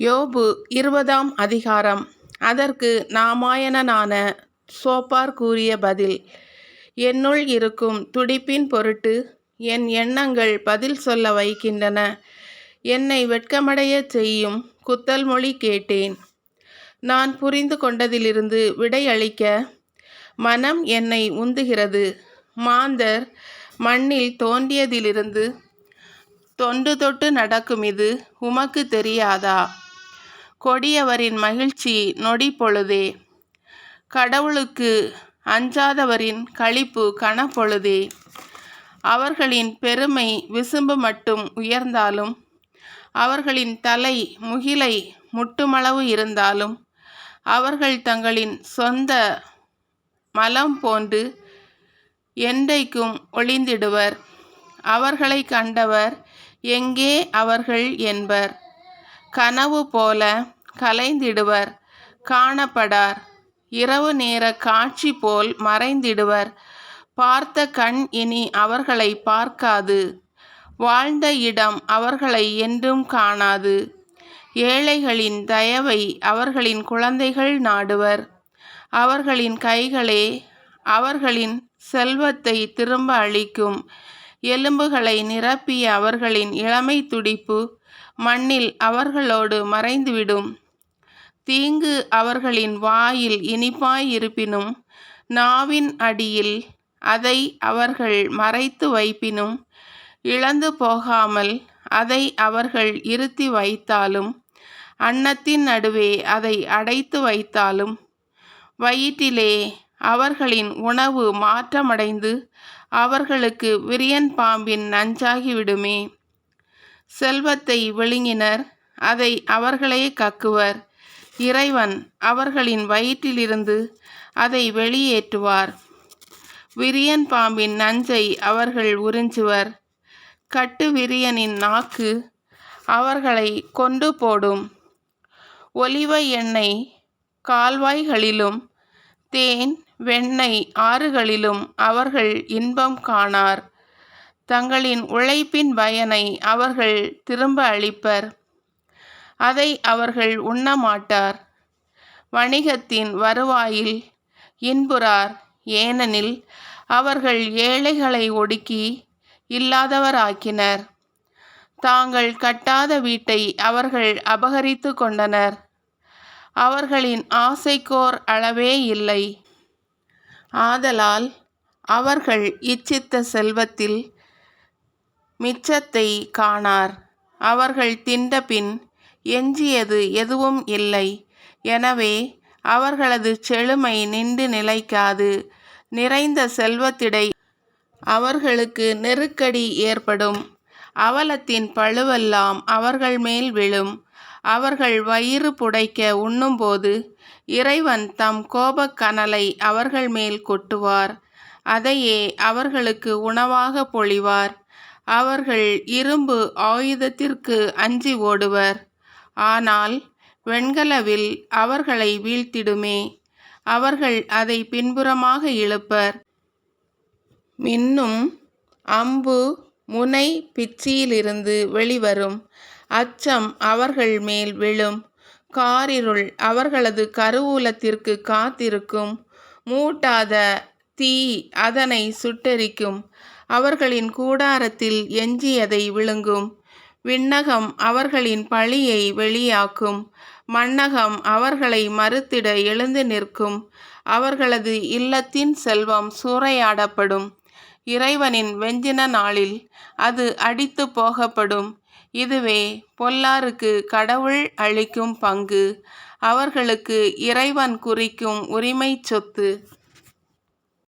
யோபு 20ஆம் அதிகாரம். அதற்கு நாமாயணனான சோப்பார் கூறிய பதில். என்னுள் இருக்கும் துடிப்பின் பொருட்டு என் எண்ணங்கள் பதில் சொல்ல வைக்கின்றன. என்னை வெட்கமடையச் செய்யும் குத்தல் மொழி கேட்டேன். நான் புரிந்து கொண்டதிலிருந்து விடையளிக்க மனம் என்னை உந்துகிறது. மாந்தர் மண்ணில் தோன்றியதிலிருந்து தொன்று தொட்டு நடக்குமிது உமக்கு தெரியாதா? கொடியவரின் மகிழ்ச்சி நொடி பொழுதே, கடவுளுக்கு அஞ்சாதவரின் களிப்பு கனப்பொழுதே. அவர்களின் பெருமை விசும்பு மட்டும் உயர்ந்தாலும், அவர்களின் தலை முகிலை முட்டுமளவு இருந்தாலும், அவர்கள் தங்களின் சொந்த மலம் போன்று என்றைக்கும் ஒளிந்திடுவர். அவர்களை கண்டவர் எங்கே அவர்கள் என்பர். கனவு போல கலைந்திடுவர், காணப்படார். இரவு நேர காட்சி போல் மறைந்திடுவர். பார்த்த கண் இனி அவர்களை பார்க்காது. வாழ்ந்த இடம் அவர்களை என்றும் காணாது. ஏழைகளின் தயவை அவர்களின் குழந்தைகள் நாடுவர். அவர்களின் கைகளே அவர்களின் செல்வத்தை திரும்ப அளிக்கும். எலும்புகளை நிரப்பிய அவர்களின் இளமை துடிப்பு மண்ணில் அவர்களோடு மறைந்துவிடும். தீங்கு அவர்களின் வாயில் இனிப்பாய் இருப்பினும், நாவின் அடியில் அதை அவர்கள் மறைத்து வைப்பினும், இழந்து போகாமல் அதை அவர்கள் இருத்தி வைத்தாலும், அன்னத்தின் நடுவே அதை அடைத்து வைத்தாலும், வயிற்றிலே அவர்களின் உணவு மாற்றமடைந்து அவர்களுக்கு விரியன் பாம்பின் நஞ்சாகிவிடுமே. செல்வத்தை விழுங்கினர், அதை அவர்களே கக்குவர். இறைவன் அவர்களின் வயிற்றிலிருந்து அதை வெளியேற்றுவார். விரியன் பாம்பின் நஞ்சை அவர்கள் உறிஞ்சுவர். கட்டு விரியனின் நாக்கு அவர்களை கொண்டு போடும். ஒலிவ எண்ணெய் கால்வாய்களிலும் தேன் வெண்ணெய் ஆறுகளிலும் அவர்கள் இன்பம் காணார். தங்களின் உழைப்பின் பயனை அவர்கள் திரும்ப அளிப்பர். அதை அவர்கள் உண்ணமாட்டார். வணிகத்தின் வருவாயில் இன்புறார். ஏனெனில் அவர்கள் ஏழைகளை ஒடுக்கி இல்லாதவராக்கினர். தாங்கள் கட்டாத வீட்டை அவர்கள் அபகரித்து கொண்டனர். அவர்களின் ஆசைக்கோர் அளவே இல்லை. ஆதலால் அவர்கள் இச்சித்த செல்வத்தில் மிச்சத்தை காணார். அவர்கள் தின்றபின் எஞ்சியது எதுவும் இல்லை. எனவே அவர்களது செழுமை நின்று நிலைக்காது. நிறைந்த செல்வத்திடை அவர்களுக்கு நெருக்கடி ஏற்படும். அவலத்தின் பழுவெல்லாம் அவர்கள் மேல் விழும். அவர்கள் வயிறு புடைக்க உண்ணும்போது இறைவன் தம் கோபக் கனலை அவர்கள் மேல் கொட்டுவார். அதையே அவர்களுக்கு உணவாக பொழிவார். அவர்கள் இரும்பு ஆயுதத்திற்கு அஞ்சி ஓடுவர். ஆனால் வெண்கலவில் அவர்களை வீழ்த்திடுமே. அவர்கள் அதை பின்புறமாக இழுப்பர். மின்னும் அம்பு முனை பிச்சியிலிருந்து வெளிவரும். அச்சம் அவர்கள் மேல் விழும். காரிருள் அவர்களது கருவூலத்திற்கு காத்திருக்கும். மூட்டாத தீ அதனை சுட்டெரிக்கும். அவர்களின் கூடாரத்தில் எஞ்சியதை விழுங்கும். விண்ணகம் அவர்களின் பழியை வெளியாக்கும். மண்ணகம் அவர்களை மறுத்திட எழுந்து நிற்கும். அவர்களது இல்லத்தின் செல்வம் சூறையாடப்படும். இறைவனின் வெஞ்சின நாளில் அது அடித்து போகப்படும். இதுவே பொல்லாருக்கு கடவுள் அளிக்கும் பங்கு. அவர்களுக்கு இறைவன் குறிக்கும் உரிமை சொத்து.